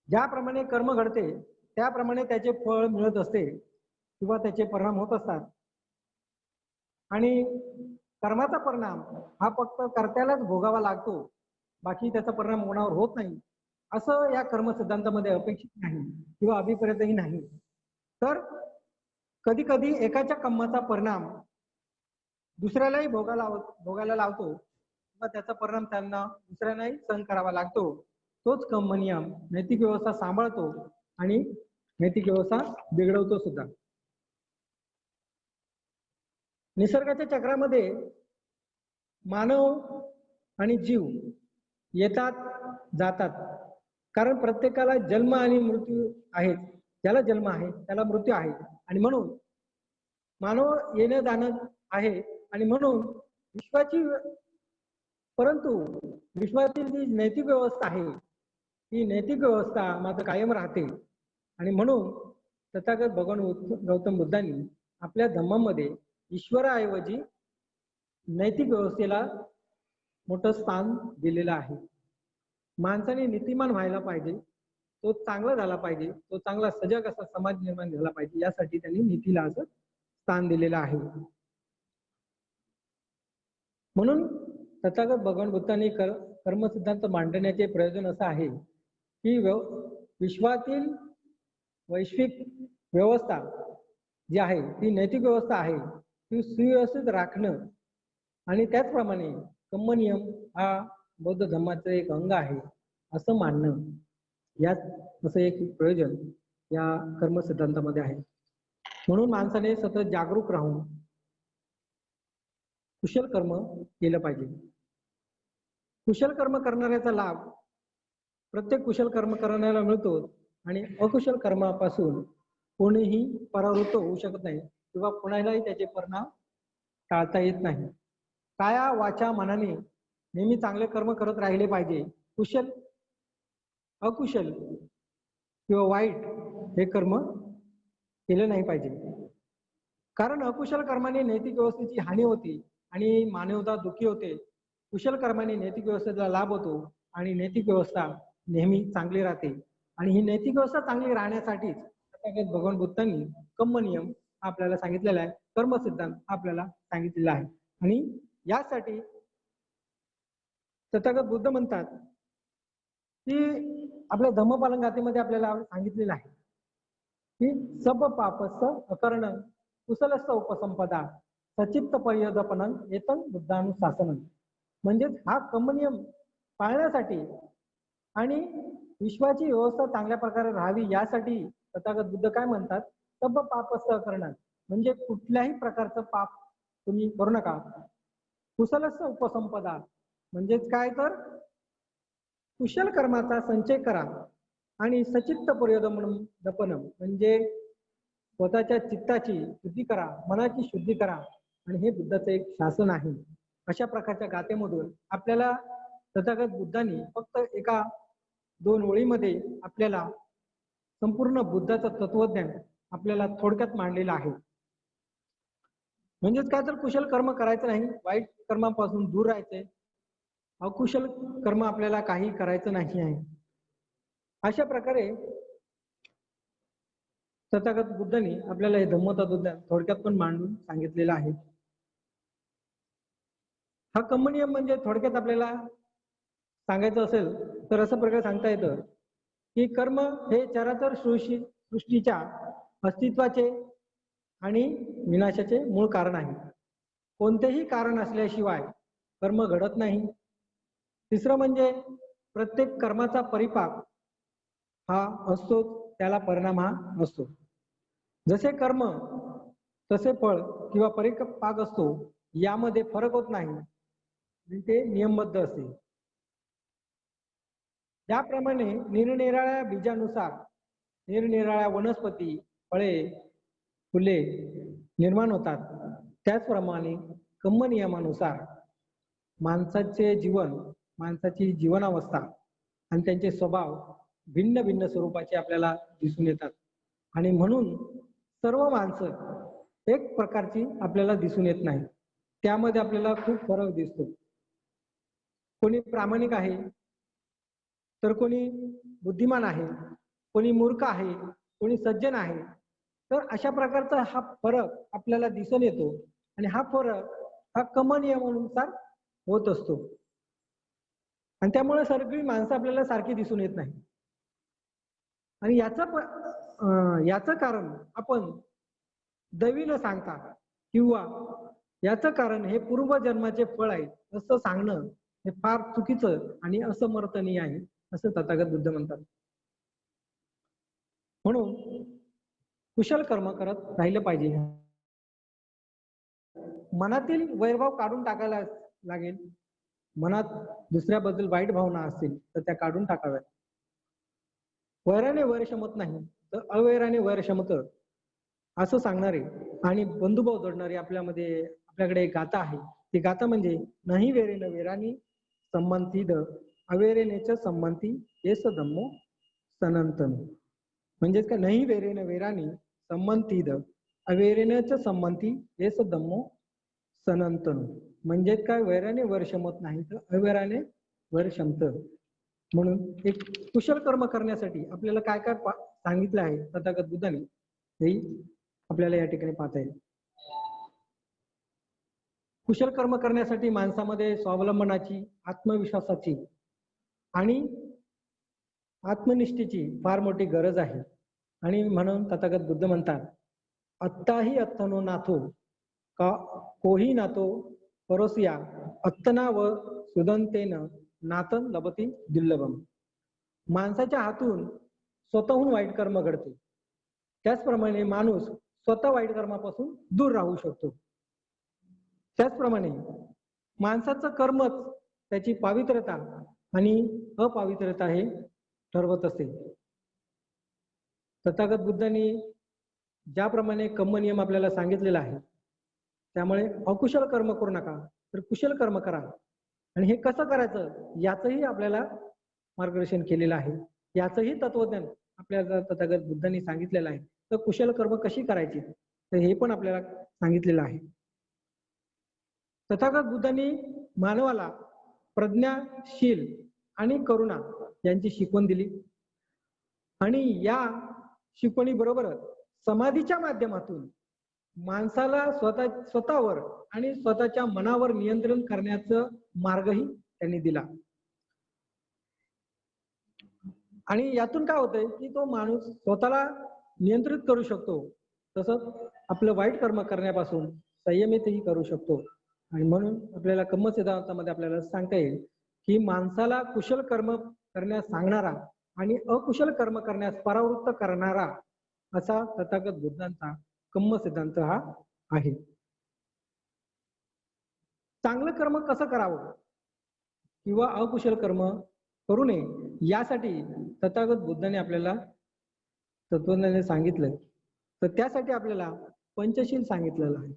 ज्याप्रमाणे कर्म घडते त्याप्रमाणे त्याचे फळ मिळत असते किंवा त्याचे परिणाम होत असतात. आणि कर्माचा परिणाम हा फक्त कर्त्यालाच भोगावा लागतो, बाकी त्याचा परिणाम कोणावर होत नाही, असं या कर्म सिद्धांतामध्ये अपेक्षित नाही किंवा अभिप्रेतही नाही. तर कधी कधी एकाच्या कर्माचा परिणाम दुसऱ्यालाही भोगायला लावतो किंवा त्याचा परिणाम त्यांना दुसऱ्यांनाही सहन करावा लागतो. तोच कर्म नियम नैतिक व्यवस्था सांभाळतो आणि नैतिक व्यवस्था बिघडवतो सुद्धा. निसर्गाच्या चक्रामध्ये मानव आणि जीव येतात जातात, कारण प्रत्येकाला जन्म आणि मृत्यू आहेत. ज्याला जन्म आहे त्याला मृत्यू आहे, आणि म्हणून मानव येणं जाणं आहे. आणि म्हणून परंतु विश्वातील जी नैतिक व्यवस्था आहे ती नैतिक व्यवस्था मात्र कायम राहते. आणि म्हणून तथागत भगवान गौतम बुद्धांनी आपल्या धम्मामध्ये ईश्वराऐवजी नैतिक व्यवस्थेला मोठं स्थान दिलेलं आहे. माणसाने नीतिमान व्हायला पाहिजे, तो चांगला झाला पाहिजे, तो चांगला सजग असा समाज निर्माण झाला पाहिजे, यासाठी त्यांनी नीतीला असं स्थान दिलेलं आहे. म्हणून तथागत भगवान बुद्धांनी कर्मसिद्धांत मांडण्याचे प्रयोजन असं आहे की विश्वातील वैश्विक व्यवस्था जी आहे ती नैतिक व्यवस्था आहे, ती सुव्यवस्थित राखणं, आणि त्याचप्रमाणे कर्मनियम हा बौद्ध धर्माचं एक अंग आहे असं मानणं, यात असं एक प्रयोजन या कर्म सिद्धांतामध्ये आहे. म्हणून माणसाने सतत जागरूक राहून कुशल कर्म केलं पाहिजे. कुशल कर्म करणाऱ्याचा लाभ प्रत्येक कुशल कर्म करणाऱ्याला मिळतो, आणि अकुशल कर्मापासून कोणीही परावृत्त होऊ शकत नाही किंवा कोणालाही त्याचे परिणाम टाळता येत नाही. काया वाचा मनाने नेहमी चांगले कर्म करत राहिले पाहिजे. कुशल अकुशल किंवा वाईट हे कर्म केले नाही पाहिजे, कारण अकुशल कर्माने नैतिक व्यवस्थेची हानी होती आणि मानवता दुःखी होते. कुशल कर्माने नैतिक व्यवस्थेचा लाभ होतो आणि नैतिक व्यवस्था नेहमी चांगली राहते. आणि ही नैतिक व्यवस्था चांगली राहण्यासाठीच भगवान बुद्धांनी कर्म नियम आपल्याला सांगितलेला आहे, कर्म सिद्धांत आपल्याला सांगितलेला आहे. आणि यासाठी तथागत बुद्ध म्हणतात की आपल्या धम्मपालन गाथेमध्ये आपल्याला सांगितलेलं आहे की सब पापस्स अकर्ण कुशलस्स उपसंपदा सचित्त पर्यदपनं एतं बुद्धानुशासनं. म्हणजेच हा कर्मनियम पाळण्यासाठी आणि विश्वाची व्यवस्था चांगल्या प्रकारे राहावी यासाठी तथागत बुद्ध काय म्हणतात, सब पापस्स अकर्ण, म्हणजे कुठल्याही प्रकारचं पाप तुम्ही करू नका. कुशलस्स उपसंपदा म्हणजेच काय, तर कुशल कर्माचा संचय करा, आणि सचित्त पर्यदपनं म्हणजे स्वतःच्या चित्ताची शुद्धी करा, मनाची शुद्धी करा, आणि हे बुद्धाचं एक शासन आहे. अशा प्रकारच्या गाथेमधून आपल्याला तथागत बुद्धांनी फक्त एका 2 ओळीमध्ये आपल्याला संपूर्ण बुद्धाचं तत्वज्ञान आपल्याला थोडक्यात मांडलेलं आहे. म्हणजेच काय, तर कुशल कर्म करायचं नाही, वाईट कर्मापासून दूर राहायचंय, अकुशल कर्म आपल्याला काही करायचं नाही आहे. अशा प्रकारे तथागत बुद्धांनी आपल्याला हे धम्मतत्वज्ञान थोडक्यात पण मांडून सांगितलेलं आहे. हा कम्म नियम म्हणजे थोडक्यात आपल्याला सांगायचं असेल तर असं प्रकारे सांगता येतं की कर्म हे चराचर सृष्टीच्या अस्तित्वाचे आणि विनाशाचे मूळ कारण आहे. कोणतेही कारण असल्याशिवाय कर्म घडत नाही. तिसरं म्हणजे प्रत्येक कर्माचा परिपाक हा असतो, त्याला परिणाम हा असतो. जसे कर्म तसे फळ किंवा परिपाक असतो, यामध्ये फरक होत नाही, ते नियमबद्ध असते. त्याप्रमाणे निरनिराळ्या बीजानुसार निरनिराळ्या वनस्पती, फळे, फुले निर्माण होतात. त्याचप्रमाणे कम्म नियमानुसार माणसाचे जीवन, माणसाची जीवनावस्था आणि त्यांचे स्वभाव भिन्न भिन्न स्वरूपाचे आपल्याला दिसून येतात. आणि म्हणून सर्व माणसं एक प्रकारची आपल्याला दिसून येत नाही. त्यामध्ये आपल्याला खूप फरक दिसतो. कोणी प्रामाणिक आहे तर कोणी बुद्धिमान आहे, कोणी मूर्ख आहे, कोणी सज्जन आहे. तर अशा प्रकारचा हा फरक आपल्याला दिसून येतो आणि हा फरक हा कम्म नियमानुसार होत असतो. आणि त्यामुळे सगळी माणसं आपल्याला सारखी दिसून येत नाही. आणि याचं कारण आपण दैवी न सांगता किंवा याचं कारण हे पूर्वजन्माचे फळ आहे असं सांगणं हे फार चुकीचं आणि असमर्थनीय आहे, असं तथागत बुद्ध म्हणतात. म्हणून कुशल कर्म करत राहिलं पाहिजे. मनातील वैरभाव काढून टाकायला लागेल. मनात दुसऱ्याबद्दल वाईट भावना असतील तर त्या काढून टाकाव्यात. वैराने वैर शमत नाही तर अवैराने वैर शमत असं सांगणारे आणि बंधुभाव जोडणारे आपल्याकडे एक गाथा आहे. ती गाथा म्हणजे नाही वेरेन वेरानी संमंती द अवेरेनेच संमंती एस धम्मो सनातन. म्हणजेच काय, नाही वेरेन वेरानी संमंती द अवेरेनेच संमंती एस धम्मो सनातन. म्हणजेच काय, वैराने वर शमत नाही तर अवैराने वर शमत. म्हणून एक कुशल कर्म करण्यासाठी आपल्याला काय काय सांगितलं आहे तथागत बुद्धाने, हे आपल्याला या ठिकाणी पाहता येईल. कुशल कर्म करण्यासाठी माणसामध्ये स्वावलंबनाची, आत्मविश्वासाची आणि आत्मनिष्ठेची फार मोठी गरज आहे. आणि म्हणून तथागत बुद्ध म्हणतात, अत्ताही अत्तनो नाथो का कोही नातो परोसिया अत्तना व सुदंतेन नातन लभती दुर्लभम. माणसाच्या हातून स्वतःहून वाईट कर्म घडते, त्याचप्रमाणे माणूस स्वतः वाईट कर्मापासून दूर राहू शकतो. त्याचप्रमाणे माणसाचं कर्मच त्याची पावित्र्यता आणि अपवित्रता हे ठरवत असते. तथागत बुद्धांनी ज्याप्रमाणे कम्म नियम आपल्याला सांगितलेला आहे, त्यामुळे अकुशल कर्म करू नका तर कुशल कर्म करा. आणि हे कसं करायचं याचंही आपल्याला मार्गदर्शन केलेलं आहे. याचंही तत्वज्ञान आपल्याला तथागत बुद्धांनी सांगितलेलं आहे. तर कुशल कर्म कशी करायची तर हे पण आपल्याला सांगितलेलं आहे. तथागत बुद्धांनी मानवाला प्रज्ञाशील आणि करुणा यांची शिकवण दिली. आणि या शिकवणी बरोबरच समाधीच्या माध्यमातून माणसाला स्वतःवर आणि स्वतःच्या मनावर नियंत्रण करण्याचा मार्गही त्यांनी दिला. आणि यातून काय होतंय की तो माणूस स्वतःला नियंत्रित करू शकतो, तसंच आपलं वाईट कर्म करण्यापासून संयमितही करू शकतो. आणि म्हणून आपल्याला कम्म सिद्धांतामध्ये आपल्याला सांगता येईल की माणसाला कुशल कर्म करण्यास सांगणारा आणि अकुशल कर्म करण्यास परावृत्त करणारा असा तथागत बुद्धांचा कम्म सिद्धांत हा आहे. चांगलं कर्म कसं करावं किंवा अकुशल कर्म करू नये यासाठी तथागत बुद्धाने आपल्याला तत्वज्ञानाने सांगितलं. तर त्यासाठी आपल्याला पंचशील सांगितलेलं आहे,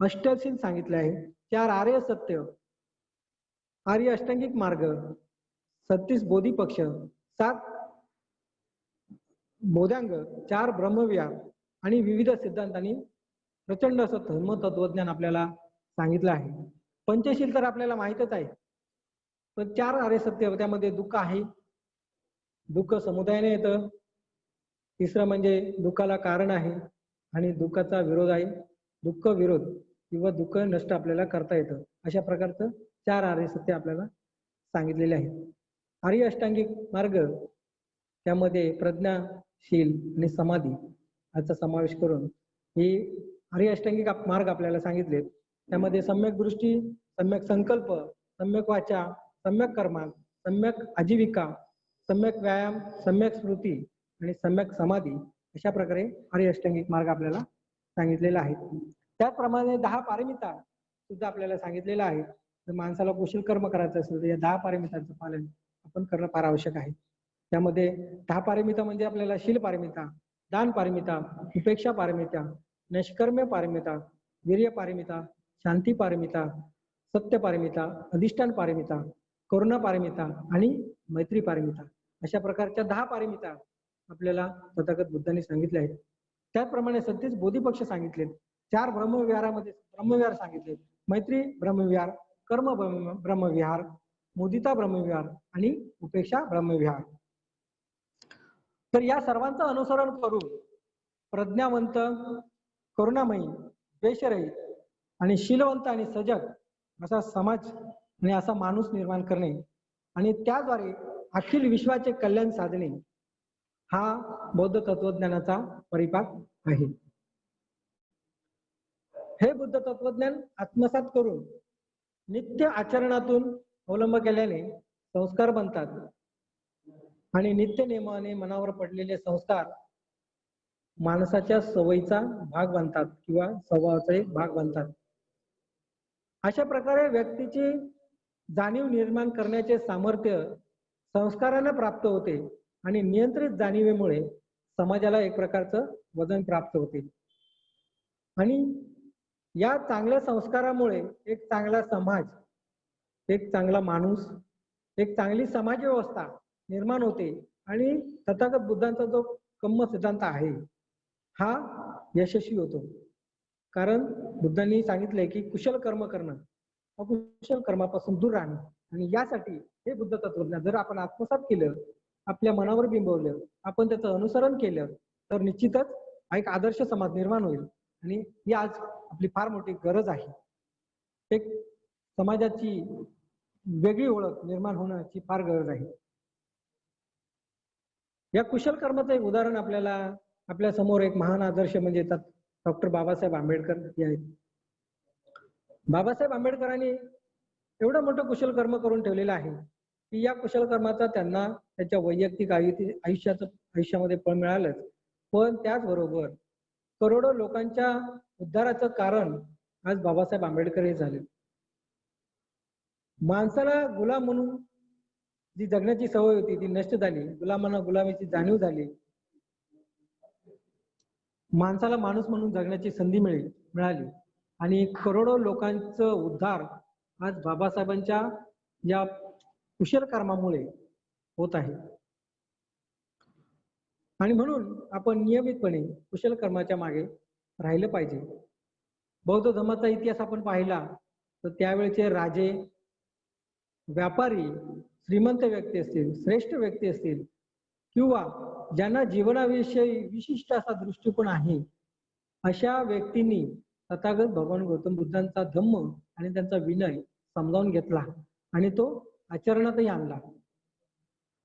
अष्टशील सांगितले आहे, 4 आर्य सत्य, आर्य अष्टांगिक मार्ग, 36 बोधिपक्ष, 7 बोधांग, 4 ब्रह्मविहार आणि विविध सिद्धांतांनी प्रचंड असं धर्म तत्वज्ञान आपल्याला सांगितलं आहे. पंचशील तर आपल्याला माहितच आहे. पण 4 आर्य सत्य, त्यामध्ये दुःख आहे, दुःख समुदायाने येतं. तिसरं म्हणजे दुःखाला कारण आहे आणि दुःखाचा विरोध आहे. दुःख विरोध किंवा दुःख नष्ट आपल्याला करता येतं. अशा प्रकारचं 4 आर्य सत्य आपल्याला सांगितलेले आहेत. आर्य अष्टांगिक मार्ग त्यामध्ये प्रज्ञाशील आणि समाधी याचा समावेश करून हे आर्य अष्टांगिक मार्ग आपल्याला सांगितले. त्यामध्ये सम्यक दृष्टी, सम्यक संकल्प, सम्यक वाचा, सम्यक कर्मा, सम्यक आजीविका, सम्यक व्यायाम, सम्यक स्मृती आणि सम्यक समाधी अशा प्रकारे आर्य अष्टांगिक मार्ग आपल्याला सांगितलेला आहे. त्याचप्रमाणे 10 पारमिता सुद्धा आपल्याला सांगितलेलं आहे. जर माणसाला कुशल कर्म करायचं असेल तर या 10 पारमितांचं पालन आपण करणं फार आवश्यक आहे. त्यामध्ये 10 पारमिता म्हणजे आपल्याला शील पारमिता, दान पारमिता, उपेक्षा पारमिता, नैष्कर्म्य पारमिता, वीर्य पारमिता, शांती पारमिता, सत्य पारमिता, अधिष्ठान पारमिता, करुणा पारमिता आणि मैत्री पारमिता अशा प्रकारच्या 10 पारमिता आपल्याला तथागत बुद्धांनी सांगितल्या आहेत. त्याचप्रमाणे 37 बोधिपक्ष सांगितले. 4 ब्रह्मविहारामध्ये ब्रह्मविहार सांगितले. मैत्री ब्रह्मविहार, कर्म ब्रह्मविहार, मुदिता ब्रह्मविहार आणि उपेक्षा ब्रह्मविहार. तर या सर्वांचं अनुसरण करून प्रज्ञावंत, करुणामयी, द्वेषरहित आणि शीलवंत आणि सजग असा समाज आणि असा माणूस निर्माण करणे आणि त्याद्वारे अखिल विश्वाचे कल्याण साधणे हा बौद्ध तत्वज्ञानाचा परिपाक आहे. हे बुद्ध तत्वज्ञान आत्मसात करून नित्य आचरणातून अवलंब केल्याने संस्कार बनतात आणि नित्य नियमाने मनावर पडलेले संस्कार माणसाच्या सवयीचा भाग बनतात किंवा स्वभावाचा एक भाग बनतात. अशा प्रकारे व्यक्तीची जाणीव निर्माण करण्याचे सामर्थ्य संस्काराने प्राप्त होते आणि नियंत्रित जाणीवेमुळे समाजाला एक प्रकारचं वजन प्राप्त होते आणि या चांगल्या संस्कारामुळे एक चांगला समाज, एक चांगला माणूस, एक चांगली समाज व्यवस्था निर्माण होते आणि तथागत बुद्धांचा जो कम्म सिद्धांत आहे हा यशस्वी होतो. कारण बुद्धांनी सांगितलंय की कुशल कर्म करणं, अकुशल कर्मापासून दूर राहणं आणि यासाठी हे बुद्ध तत्वज्ञान जर आपण आत्मसात केलं, आपल्या मनावर बिंबवलं, आपण त्याचं अनुसरण केलं तर निश्चितच एक आदर्श समाज निर्माण होईल आणि ही आज आपली फार मोठी गरज आहे. एक समाजाची वेगळी ओळख निर्माण होण्याची फार गरज आहे. या कुशल कर्माचं एक उदाहरण आपल्या समोर एक महान आदर्श म्हणजे डॉक्टर बाबासाहेब आंबेडकर हे आहेत. बाबासाहेब आंबेडकरांनी एवढं मोठं कुशल कर्म करून ठेवलेलं आहे की या कुशल कर्माचा त्यांना त्यांच्या वैयक्तिक आयुष्यामध्ये फळ मिळालंच, पण त्याचबरोबर करोडो लोकांच्या उद्धाराचं कारण आज बाबासाहेब आंबेडकर हे झाले. माणसाला गुलाम म्हणून जी जगण्याची सवय होती ती नष्ट झाली. गुलामांना गुलामीची जाणीव झाली. माणसाला माणूस म्हणून जगण्याची संधी मिळाली आणि करोडो लोकांचं उद्धार आज बाबासाहेबांच्या या कुशल कर्मामुळे होत आहे. आणि म्हणून आपण नियमितपणे कुशल कर्माच्या मागे राहिलं पाहिजे. बौद्ध धर्माचा इतिहास आपण पाहिला तर त्यावेळेचे राजे, व्यापारी, श्रीमंत व्यक्ती असतील, श्रेष्ठ व्यक्ती असतील किंवा ज्यांना जीवनाविषयी विशिष्ट असा दृष्टिकोन आहे अशा व्यक्तींनी तथागत भगवान गौतम बुद्धांचा धम्म आणि त्यांचा विनय समजावून घेतला आणि तो आचरणातही आणला.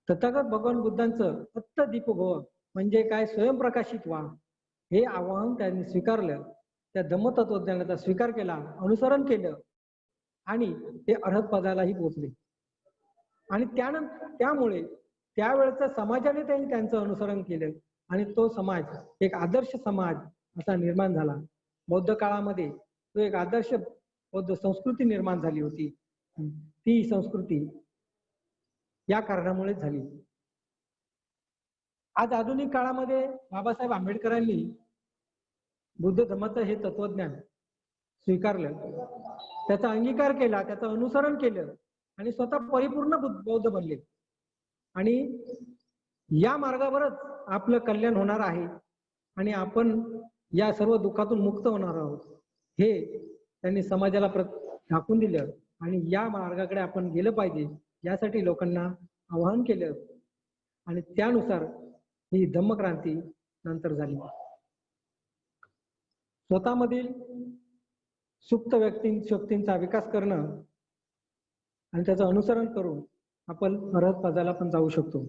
तथागत भगवान बुद्धांचं अत्त दीपभव म्हणजे काय, स्वयंप्रकाशित व्हा हे आवाहन त्यांनी स्वीकारलं. त्या धम्म तत्वज्ञानाचा स्वीकार केला, अनुसरण केलं आणि ते अर्हत पदालाही पोहोचले. आणि त्यामुळे त्यावेळेच्या समाजाने त्यांचं अनुसरण केलं आणि तो समाज एक आदर्श समाज असा निर्माण झाला. बौद्ध काळामध्ये तो एक आदर्श बौद्ध संस्कृती निर्माण झाली होती. ती संस्कृती या कारणामुळे झाली. आज आधुनिक काळामध्ये बाबासाहेब आंबेडकरांनी बुद्ध धर्माचं हे तत्वज्ञान स्वीकारलं, त्याचा अंगीकार केला, त्याचं अनुसरण केलं आणि स्वतः परिपूर्ण बौद्ध बनले. आणि या मार्गावरच आपलं कल्याण होणार आहे आणि आपण या सर्व दुःखातून मुक्त होणार आहोत हे त्यांनी समाजाला दाखवून दिलं. आणि या मार्गाकडे आपण गेलं पाहिजे यासाठी लोकांना आवाहन केलं. आणि त्यानुसार ही धम्मक्रांती नंतर झाली. स्वतःमधील सुप्त शक्तींचा विकास करणं आणि त्याचं अनुसरण करून आपण अर्हत पदाला पण जाऊ शकतो.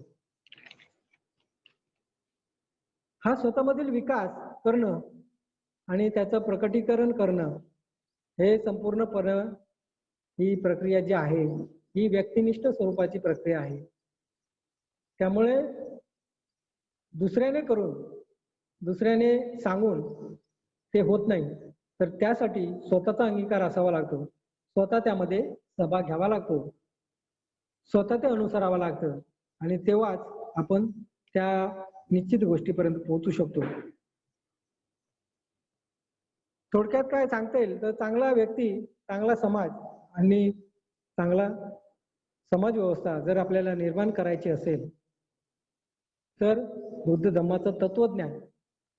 हा स्वतःमधील विकास करणं आणि त्याचं प्रकटीकरण करणं हे संपूर्णपणे ही प्रक्रिया जी आहे ही व्यक्तिनिष्ठ स्वरूपाची प्रक्रिया आहे. त्यामुळे दुसऱ्याने करून दुसऱ्याने सांगून ते होत नाही, तर त्यासाठी स्वतःचा अंगीकार असावा लागतो, स्वतः त्यामध्ये सहभाग घ्यावा लागतो, स्वतः ते अनुसरावं लागतं आणि तेव्हाच आपण त्या निश्चित गोष्टीपर्यंत पोहोचू शकतो. थोडक्यात काय सांगता येईल तर चांगला व्यक्ती, चांगला समाज आणि चांगला समाज व्यवस्था जर आपल्याला निर्माण करायची असेल तर बुद्ध धम्माचं तत्वज्ञान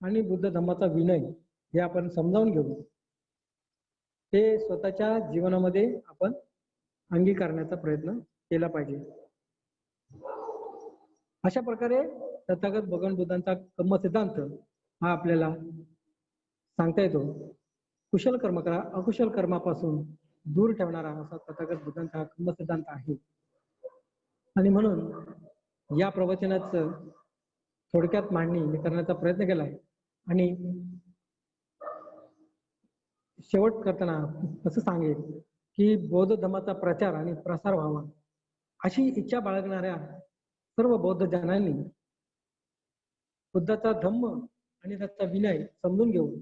आणि बुद्ध धम्माचा विनय हे आपण समजावून घेऊ, ते स्वतःच्या जीवनामध्ये आपण अंगीकारण्याचा प्रयत्न केला पाहिजे. अशा प्रकारे तथागत भगवान बुद्धांचा कर्म सिद्धांत हा आपल्याला सांगता येतो. कुशल कर्म करा, अकुशल कर्मापासून दूर ठेवणारा असा तथागत बुद्धांचा कर्म सिद्धांत आहे. आणि म्हणून या प्रवचनाचं थोडक्यात मांडणी मी करण्याचा प्रयत्न केलाय. आणि शेवट करताना असं सांगेल की बौद्ध धर्माचा प्रचार आणि प्रसार व्हावा अशी इच्छा बाळगणाऱ्या सर्व बौद्ध जनांनी बुद्धाचा धम्म आणि त्याचा विनय समजून घेऊन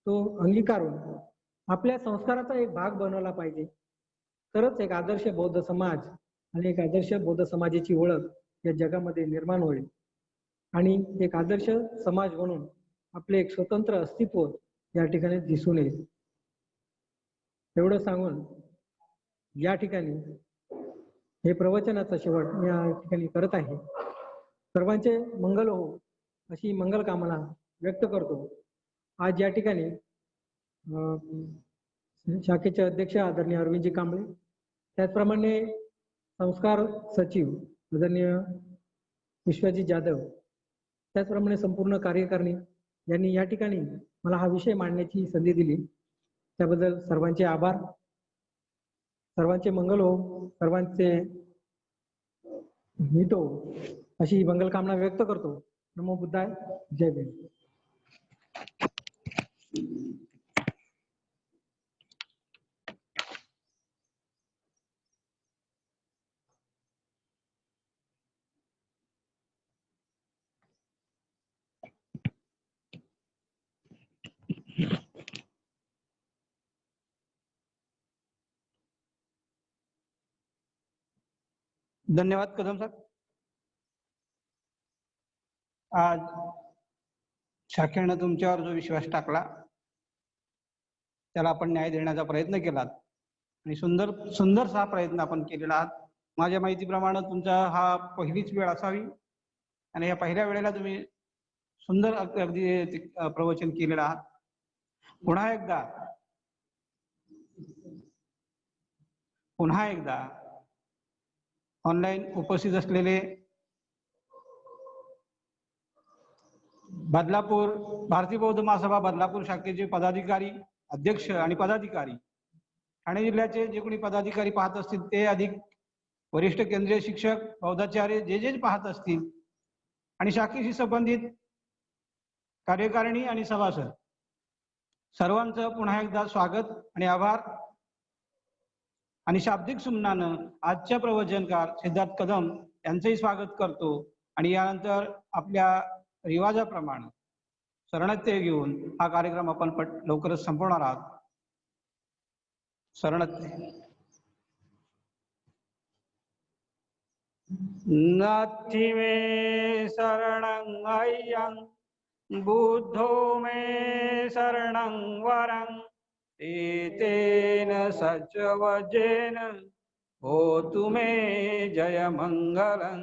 तो अंगीकारून आपल्या संस्काराचा एक भाग बनवला पाहिजे. तरच एक आदर्श बौद्ध समाज आणि एक आदर्श बौद्ध समाजाची ओळख या जगामध्ये निर्माण होईल आणि एक आदर्श समाज म्हणून आपले एक स्वतंत्र अस्तित्व या ठिकाणी दिसून येईल. एवढं सांगून या ठिकाणी हे प्रवचनाचा शेवट मी या ठिकाणी करत आहे. सर्वांचे मंगल हो अशी मंगल कामना व्यक्त करतो. आज या ठिकाणी शाखेचे अध्यक्ष आदरणीय अरविंदजी कांबळे, त्याचप्रमाणे संस्कार सचिव आदरणीय विश्वजित जाधव, त्याचप्रमाणे संपूर्ण कार्यकारिणी यांनी या ठिकाणी मला हा विषय मांडण्याची संधी दिली, त्याबद्दल सर्वांचे आभार. सर्वांचे मंगल हो, सर्वांचे हित हो अशी मंगलकामना व्यक्त करतो. नमो बुद्धाय. जय भीम. धन्यवाद कदम सर. आज शाखेनं तुमच्यावर जो विश्वास टाकला त्याला आपण न्याय देण्याचा प्रयत्न केलात आणि सुंदरसा प्रयत्न आपण केलेला आहात. माझ्या माहितीप्रमाणे तुमचा हा पहिलीच वेळ असावी आणि या पहिल्या वेळेला तुम्ही सुंदर अगदी प्रवचन केलेलं आहात. पुन्हा एकदा ऑनलाईन उपस्थित असलेले बदलापूर भारतीय बौद्ध महासभा बदलापूर शाखेचे पदाधिकारी, अध्यक्ष आणि पदाधिकारी, ठाणे जिल्ह्याचे जे कोणी पदाधिकारी पाहत असतील ते, अधिक वरिष्ठ केंद्रीय शिक्षक, बौद्धाचार्य जे पाहत असतील आणि शाखेशी संबंधित कार्यकारिणी आणि सभासद सर्वांचं पुन्हा एकदा स्वागत आणि आभार. आणि शाब्दिक सुमनानं आजच्या प्रवचनकार सिद्धार्थ कदम यांचंही स्वागत करतो आणि यानंतर आपल्या रिवाजाप्रमाणे शरणत्य घेऊन हा कार्यक्रम आपण लवकरच संपवणार आहोत. शरणत्य. नाथी मे शरणं अय्यं बुद्धो मे शरणं वरं एतेन सचवजेन होतु मे जय मंगलं.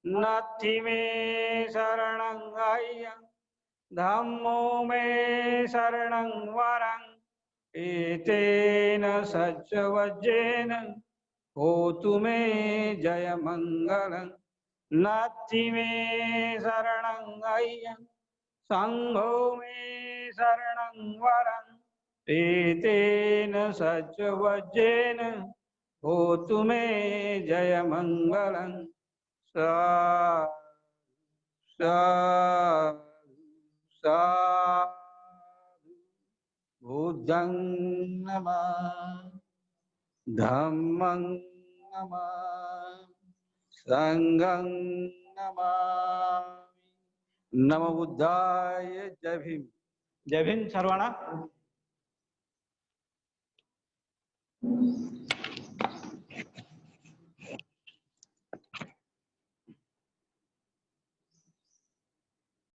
नाथी मे शरणं अय्यं धम्मो मे शरणं वरं एतेन सचवजेन होतु मे जय मंगलं. नास्ति मे शरणं अय्यं संघो मे शरणं वरं एतेन सच्चवज्जेन होतु मे जयमङ्गलं साधु साधु साधु बुद्धं नमः धम्मं नमः संघं नमामि। नमो बुद्धाय। जय भीम। जय भीम सर्वांना।